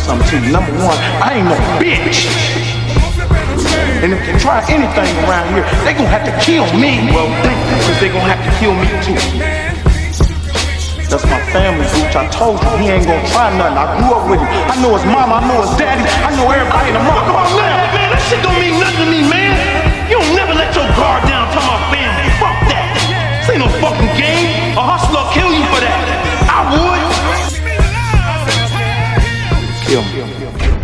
something to you. Number one, I ain't no bitch. And if they try anything around here, they gonna have to kill me. Well, because they gonna have to kill me too. That's my family, Gooch. I told you, he ain't gonna try nothing. I grew up with him. I know his mama, I know his daddy, I know everybody in the mama. Come on now, man, that shit don't mean nothing to me, man. You don't never let your guard down to my family. Fuck that. This ain't no fucking game. A hustler will kill you for that. I would. Kill me.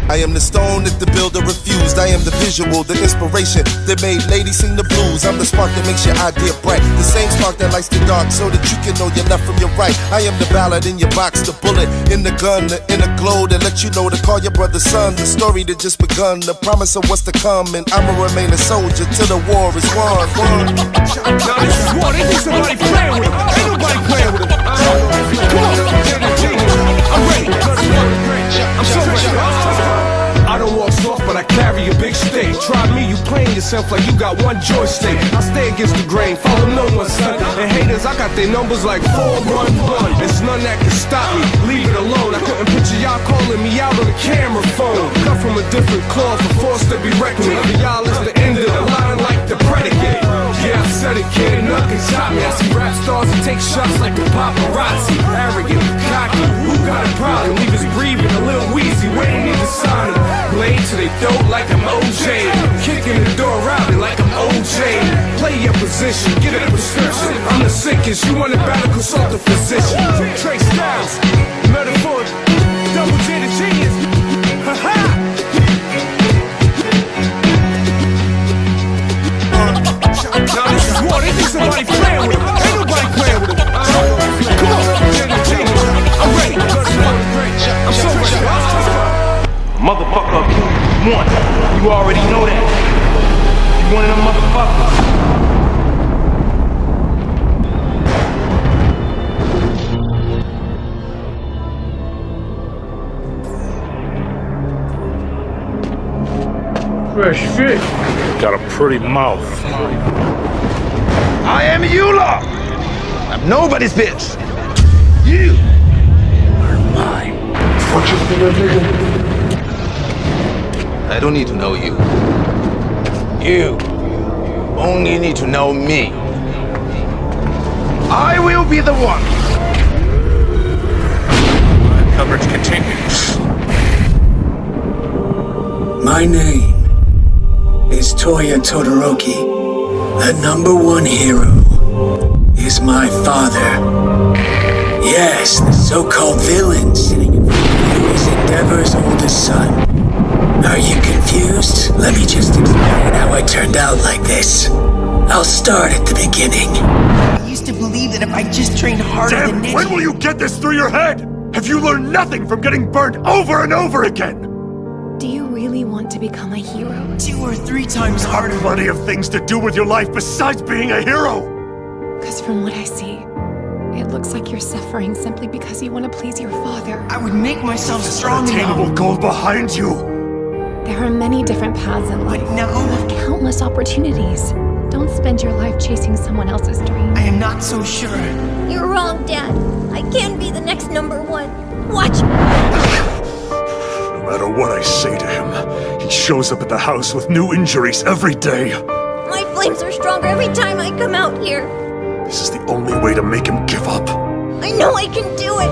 I am the stone that the builder refused. I am the visual, the inspiration that made ladies sing the blues. I'm the spark that makes your idea bright. The same spark that lights the dark so that you can know your left from your right. I am the ballad in your box, the bullet in the gun, the inner glow that let you know to call your brother son. The story that just begun, the promise of what's to come. And I'ma remain a soldier till the war is won. Now this is war, they think somebody playing with it. Ain't nobody playing with it. Come on, I'm ready. I'm so ready. I don't walk soft, but I carry a big stick. Try me, you playing yourself like you got one joystick. I stay against the grain, follow no one, son. And haters, I got their numbers like 411. There's none that can stop me, leave it alone. I couldn't picture y'all calling me out on the camera phone. Cut from a different cloth, a force to be reckoned with. For y'all is the end of the line like the predicate. Yeah, I said it, kid, nothing shot me. I see rap stars and take shots like the paparazzi. Arrogant, cocky, who got a problem? Leave us breathing a little wheezy, waiting in the sign. Blade to they throat like I'm OJ. Kicking the door out like I'm OJ. Play your position, get a prescription. I'm the sickest, you want a battle, consult a physician. Trace styles, metaphor, double J the genius. Ha ha! Now this is war, they think somebody playing with it. Ain't nobody playing with it. Come on, I'm ready. I'm so ready. Motherfucker, one. You already know that. You one of them motherfuckers. Fresh fish. Got a pretty mouth. I am Eula. I'm nobody's bitch. You are mine. What you think, nigga? I don't need to know you. You only need to know me. I will be the one. My coverage continues. My name is Toya Todoroki. The #1 hero is my father. Yes, the so-called villain sitting in front of you is Endeavor's oldest son. Are you confused? Let me just explain how I turned out like this. I'll start at the beginning. I used to believe that if I just trained harder than Neji... When will you get this through your head? Have you learned nothing from getting burned over and over again? Do you really want to become a hero? 2 or 3 times harder. Plenty of things to do with your life besides being a hero. Because from what I see, it looks like you're suffering simply because you want to please your father. I would make myself strong enough. Attainable goal behind you. There are many different paths in life. But now... You have countless opportunities. Don't spend your life chasing someone else's dream. I am not so sure. You're wrong, Dad. I can be the next #1. Watch! No matter what I say to him, he shows up at the house with new injuries every day. My flames are stronger every time I come out here. This is the only way to make him give up. I know I can do it.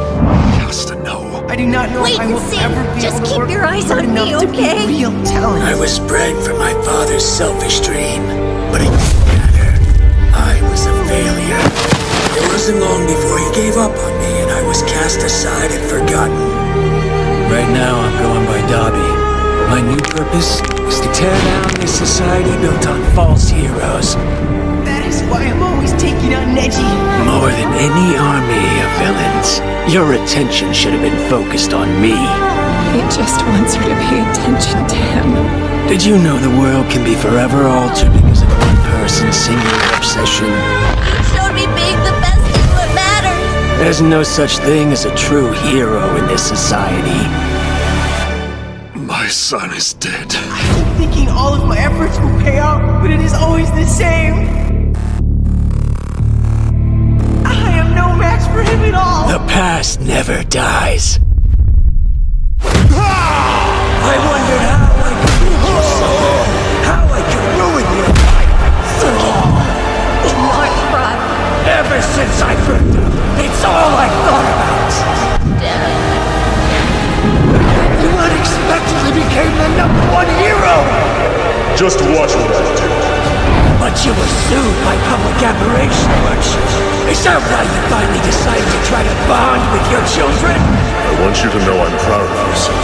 He has to know. I do not know if I will ever be Just able to keep work your eyes hard on me, enough to be okay? real talent. I was bred for my father's selfish dream, but it didn't matter. I was a failure. It wasn't long before he gave up on me and I was cast aside and forgotten. Right now I'm going by Dobby. My new purpose is to tear down this society built on false heroes. That is why I'm always taking on Neji. More than any army of villains, your attention should have been focused on me. He just wants you to pay attention to him. Did you know the world can be forever altered because of one person's singular obsession? You showed me being the best is what matters. There's no such thing as a true hero in this society. My son is dead. I keep thinking all of my efforts will pay off, but it is always the same. I am no match for him at all. The past never dies. Ah! Just watch what I do. But you were sued by public admiration, weren't you? Is that why you finally decided to try to bond with your children? I want you to know I'm proud of you, son.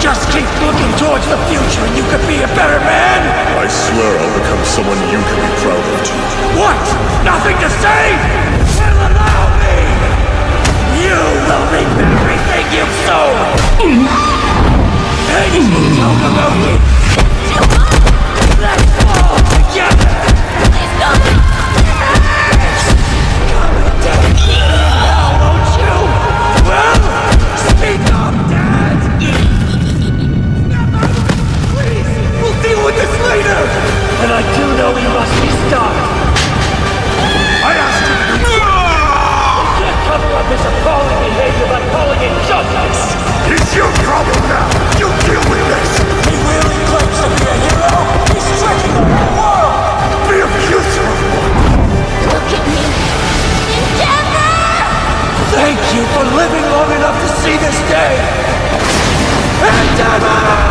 Just keep looking towards the future and you could be a better man! I swear I'll become someone you can be proud of, too. What? Nothing to say? Well, allow me! You will reap everything you've sown! Hey, Todoroki! Let's fall together! Please don't. Come and take me now, won't you? Well, speak up, Dad! Please, we'll deal with this later! And I do know he must be stopped. I asked you to do He can't cover up his appalling behavior by calling it justice! It's your problem now! You deal with this! He really claims to be a hero! He's tricking the whole world! Be a future! Look at me. Endeavor! Thank you for living long enough to see this day! Endeavor!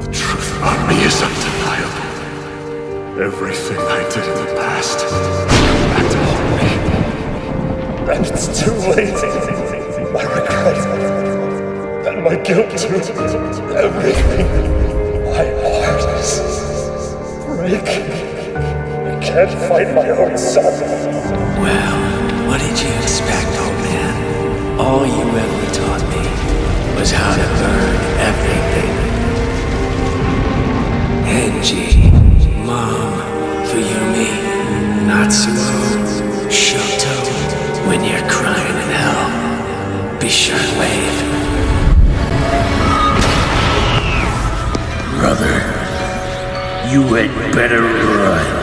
The truth about me is undeniable. Everything I did in the past had to haunt me. And it's too late. My regret and my guilt too. Everything. My heart is breaking. I can't fight my own son. Well, what did you expect, old man? All you ever taught me was how to burn everything. Enji, Mom, Fuyumi, Natsuo, Shoto. When you're crying in hell, be sure and wave. Brother, you had better run.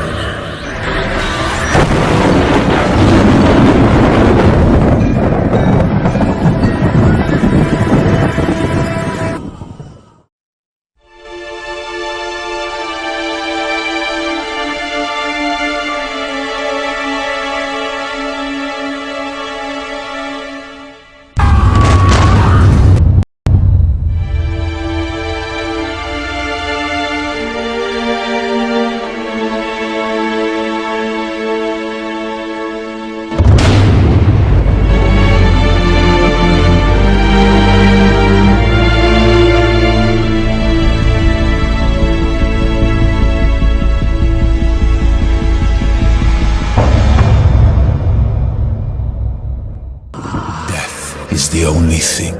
Is the only thing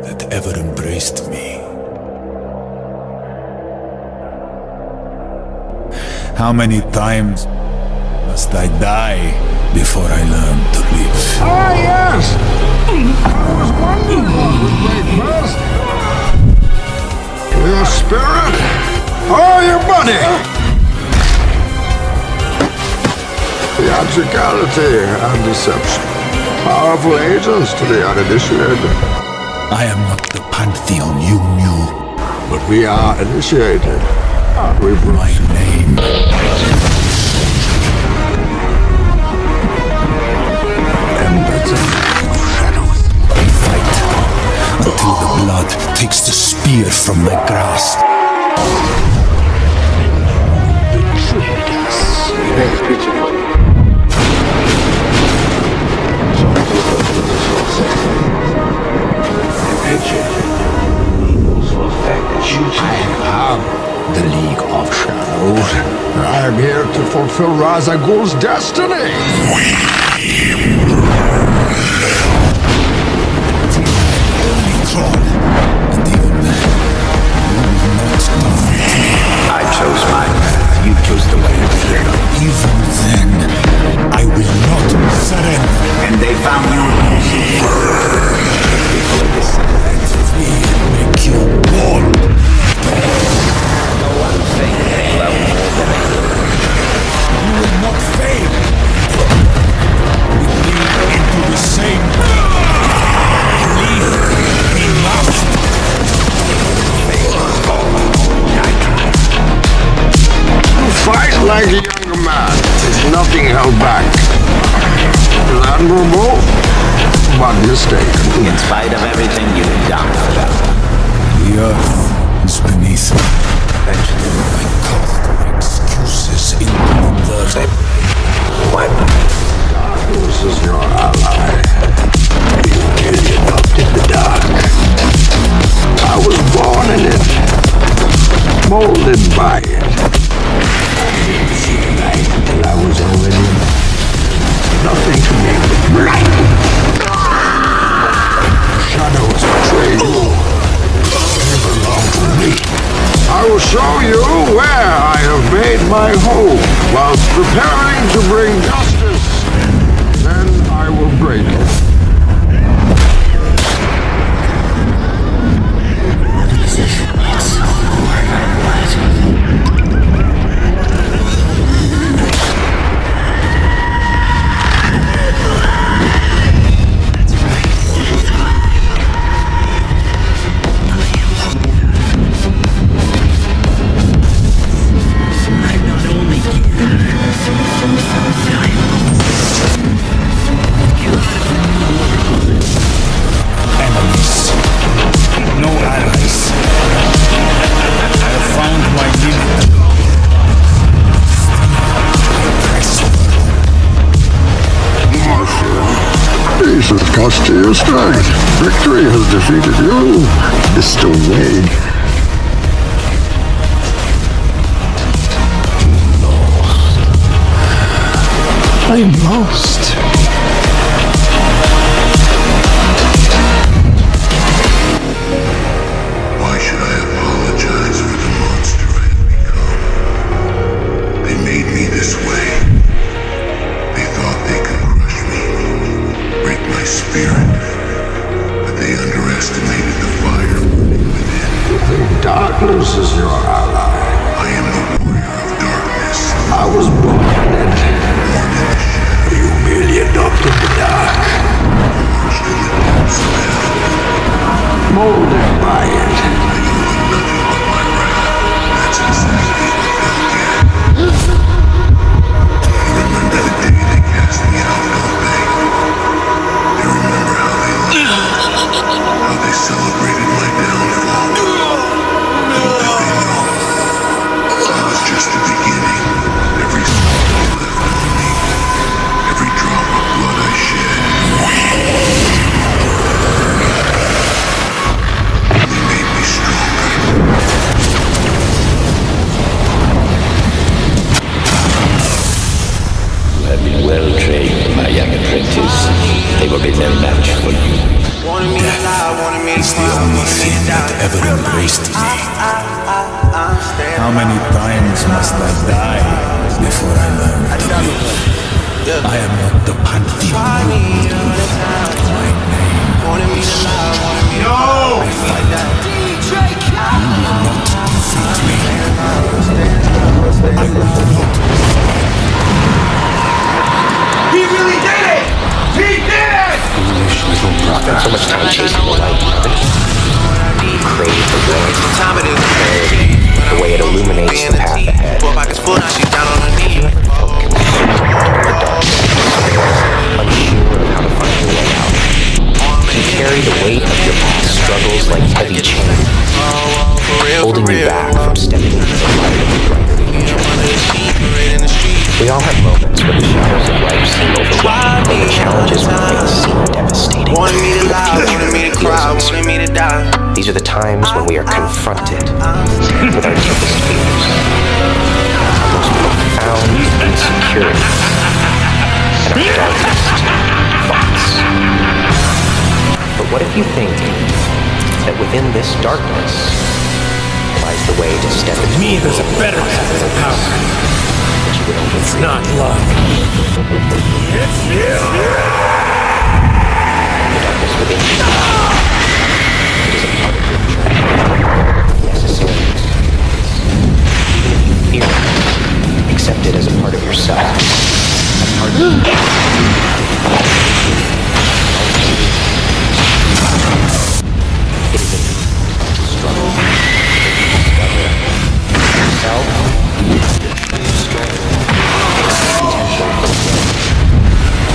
that ever embraced me. How many times must I die before I learn to live? Ah, yes! I was wondering what would break first. Your spirit or your body? Theatricality and deception. Powerful agents to the uninitiated. I am not the pantheon you knew. But we are initiated. We My name embeds of shadows. We fight until the blood takes the spear from my grasp. Betrayed us. Next picture. The League of Shadows. I am here to fulfill Ra's al Ghul's destiny. And even then, you will not defeat me. I chose my path. You chose the way of fear. Even then, I will not surrender. And they found you easy. People of this Let me make you bold. no one thing they love more than I do. You will not fail. We lead into the same. Lead me last. Fight like a younger man. There's nothing held back. Is admirable, but mistaken. In spite of everything you've done for them. The earth is beneath me. I cast excuses into the... What? Darkness is your ally. You merely adopted the dark. I was born in it, molded by it. I didn't see the light until I was already in it. Nothing to me but light. Shadows betray you. They belong to me. I will show you where I have made my home whilst preparing to bring justice. Then I will break it. Cost to your strength. Victory has defeated you, Mr. Wade. I'm lost. Why should I apologize for the monster I have become? They made me this way. They thought they could crush me, break my spirit, but they underestimated the fire burning within. You think darkness is your ally? I am the warrior of darkness. I was born in it. You merely adopted the dark. Forged in the depths of hell. Molded by it. I can look nothing but my wrath. That's exactly what they'll get. They remember the day they cast me out, don't they? They remember how they lived, how they celebrated my downfall. Little did they know, I was just the beginning. Every soul they left on me, every drop of blood I shed. They made me stronger. You have been well trained, my young apprentice. They will be no match for you. Death is the only thing that ever embraced me. How many times must I die before I learn to live? I am not the pantheon. My name is no! I fight. You will not defeat me. I will not. He really did it! He did it! Foolish little brother. So much time chasing the light. Crave the way. Clarity. The way it illuminates the path ahead. Have you ever felt consumed by the darkness? Unsure of how to find your way out? Do you carry the weight of your past struggles like heavy chains, holding you back from stepping into the light of a brighter future? We all have moments where the shadows of life seem overwhelming, and the challenges we face seem devastating. Wanted me to lie, wanted me to cry, wanted me to die. These are the times when we are confronted with our deepest fears, our most profound insecurities, and our darkest thoughts. But what if you think that within this darkness lies the way to step into Me, there's a better path to power. It's not luck. It's you! the darkness within you? It is a part of your journey, necessary experience. Even if you fear it, accept it as a part of yourself, a part of you. It is a struggle to discover yourself, strength, potential for growth.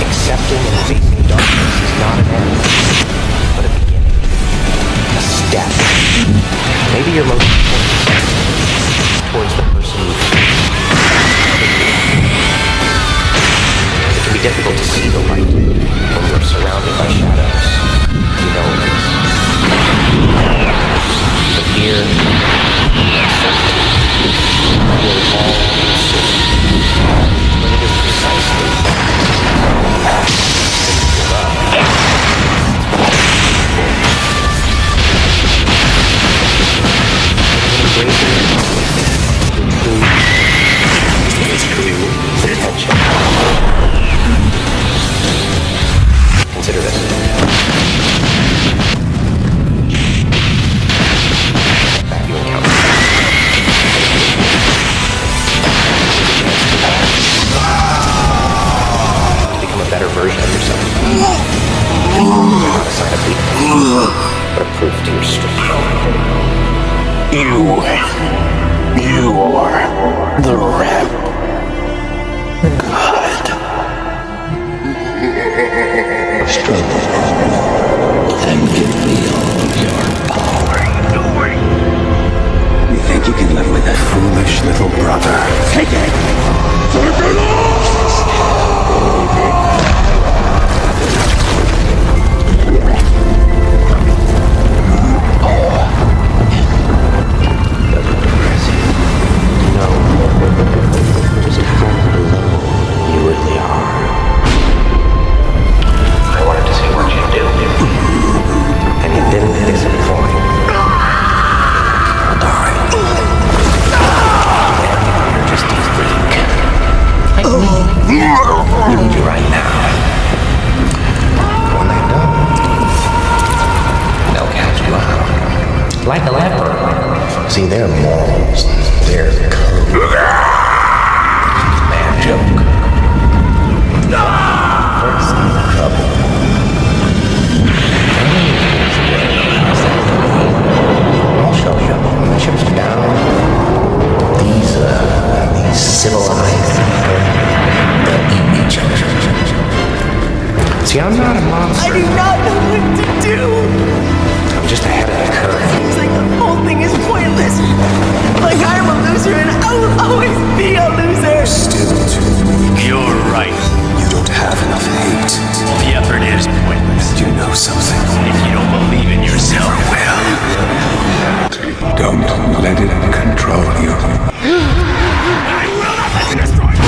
Accepting and facing darkness is Not an end, but a beginning. A step. Maybe your most important step towards the person you feel. It can be difficult to see the light when you're surrounded by shadows. You know it is. The fear, the uncertainty, feel all consumed. But it is precisely that you give up. Embracing true potential. Consider this. That you encounter. To become a better version of yourself. Not a sign of weakness, but a proof to your strength. You are the rep. God. Struggle and give me all your power. You think you can live with that foolish little brother? Take it! Take it off! Like a leper. See, their morals, their code. Man joke. First trouble. I'll show you. When the chips are down, these civilized people, they'll eat each other. See, I'm not a monster. I do not know what to do. I'm just ahead of the curve. Seems like the whole thing is pointless. Like I'm a loser and I will always be a loser. Still too weak. You're right. You don't have enough hate. The effort is pointless. Do you know something? If you don't believe in yourself, well. Don't let it control you. I will not let you destroy me!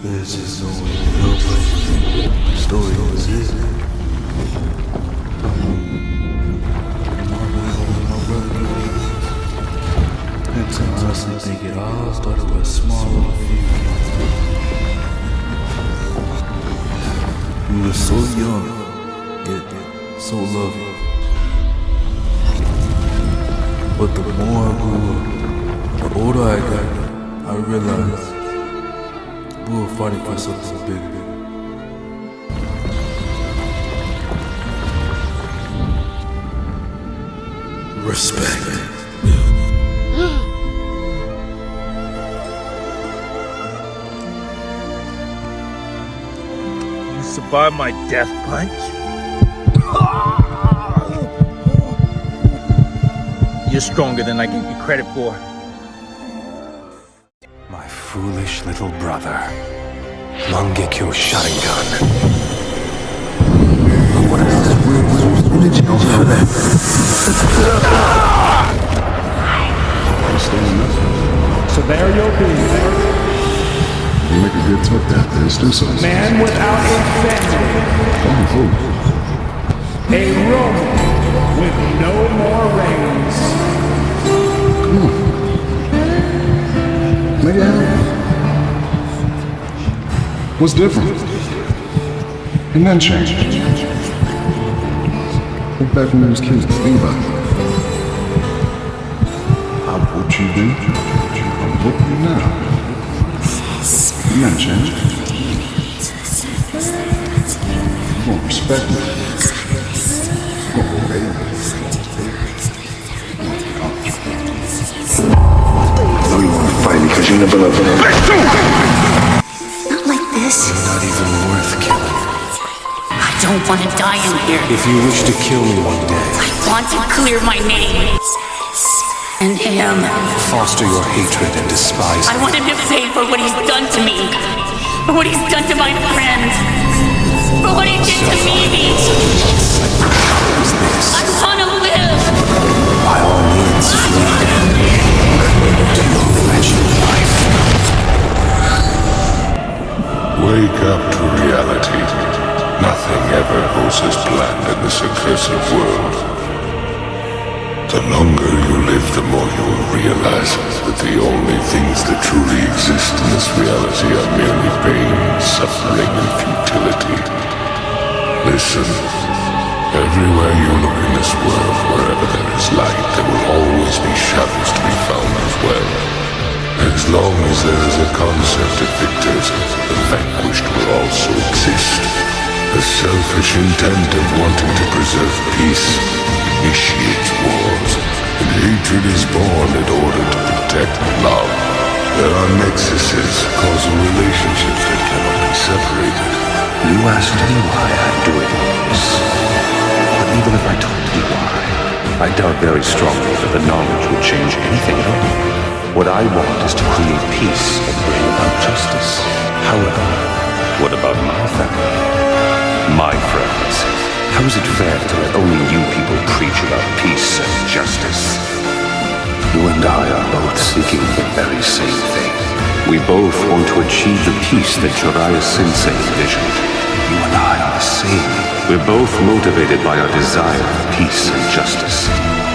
This is only the story was it. And to honestly think it all started with a small little few. We were so young, yet so loving. But the more I grew up, the older I got, I realized we were fighting for something bigger. Respect. You survived my death punch? You're stronger than I gave you credit for. My foolish little brother. Mangekyo Sharingan. Severio B. You make a good talk that there. Let's do something. Man without insanity. A Roman with no more reign. was different. And then changed. Look back when we was kids, think about it. How what you do, I'm looking you now. And then changed. You won't respect me. You won't obey me. I know you want to fight me because you never loved me. Not like this. You're not even worth killing. I don't want to die in here. If you wish to kill me one day, I want to clear my name. And him. Foster your hatred and despise. I want him to pay for what he's done to me. For what he's done to my friends. For what he did to me. I want to live. By all means, to your wretched life. Wake up to reality. Nothing ever goes as planned in this accursed world. The longer you live, the more you will realize that the only things that truly exist in this reality are merely pain, suffering, and futility. Listen, everywhere you look in this world, wherever there is light, there will always be shadows to be found as well. As long as there is a concept of victors, the vanquished will also exist. The selfish intent of wanting to preserve peace initiates wars, and hatred is born in order to protect love. There are nexuses, causal relationships that cannot be separated. You asked me why I'm doing all this. But even if I told you why, I doubt very strongly that the knowledge would change anything at all. What I want is to create peace and bring about justice. However, what about my family? My friends? How is it fair to let only you people preach about peace and justice? You and I are both seeking the very same thing. We both want to achieve the peace that Jiraiya Sensei envisioned. You and I are the same. We're both motivated by our desire for peace and justice.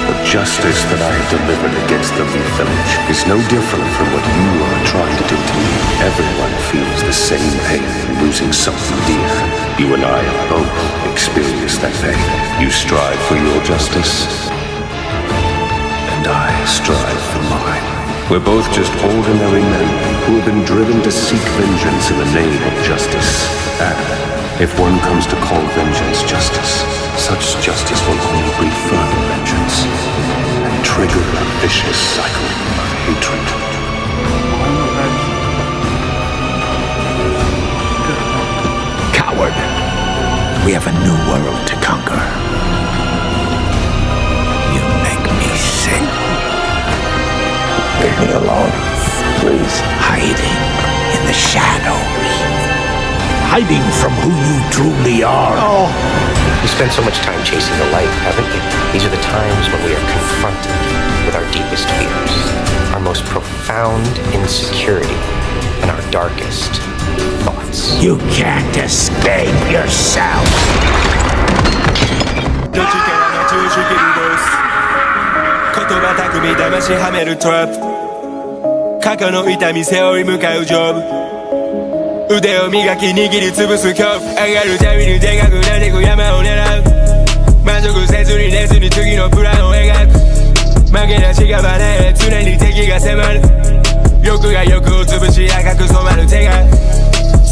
The justice that I have delivered against the Leaf Village is no different from what you are trying to do to me. Everyone feels the same pain in losing something dear. You and I have both experienced that pain. You strive for your justice, and I strive for mine. We're both just ordinary men who have been driven to seek vengeance in the name of justice. And if one comes to call vengeance justice, such justice will only breed further vengeance and trigger a vicious cycle of hatred. Coward. We have a new world to conquer. You make me sick. Leave me alone, please. Hiding in the shadows. Hiding from who you truly are. Oh. You spend so much time chasing the light, haven't you? These are the times when we are confronted with our deepest fears, our most profound insecurity, and our darkest thoughts. You can't escape yourself. どっちからの中式リドス言葉巧み騙しはめるトラップ過去の痛み背負い向かうジョブ腕を磨き握りつぶす恐怖上がるたびにでかくなってく山を狙う満足せずに寝ずに次のプランを描く負けなしがバレ常に敵が迫る欲が欲を潰し赤く染まる手が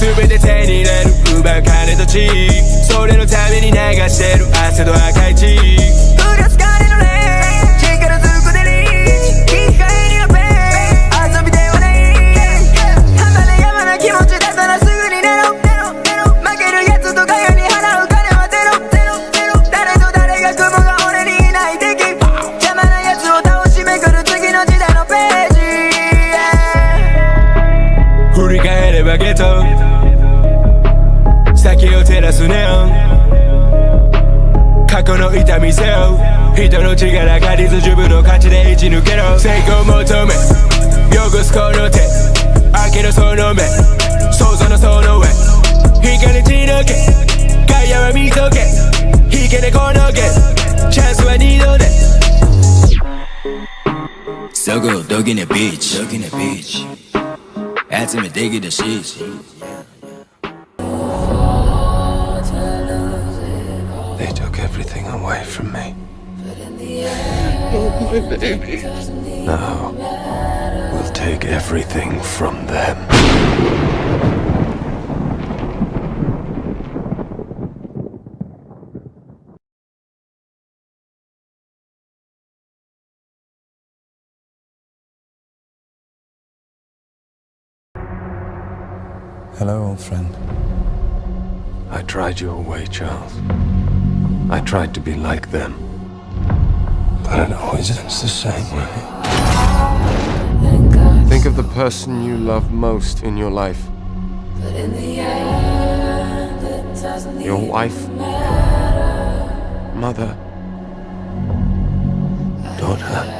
全て手に入れる奪う金と地それのために流してる汗と赤い血降らす金のレーン力ずくでリーチ機械にはペン遊びではない離れ山な気持ちだったらすぐに寝ろ負けるやつとかよに払う金はゼロ誰と誰が組むが俺にいない敵邪魔なやつを倒しめくる次の時代のページ振り返ればゲット先を照らすネオン過去の痛み背負う人の力借りず自分の勝ちで打ち抜けろ成功求め汚すこの手明けのその目想像のその上光散らけガイアは見とけ引けでこのけチャンスは二度でそこどきねビーチ集めてきたシーチ everything away from me. Oh, my baby. Now, we'll take everything from them. Hello, old friend. I tried your way, Charles. I tried to be like them. But it always ends the same way. Think of the person you love most in your life. Your wife, mother, daughter.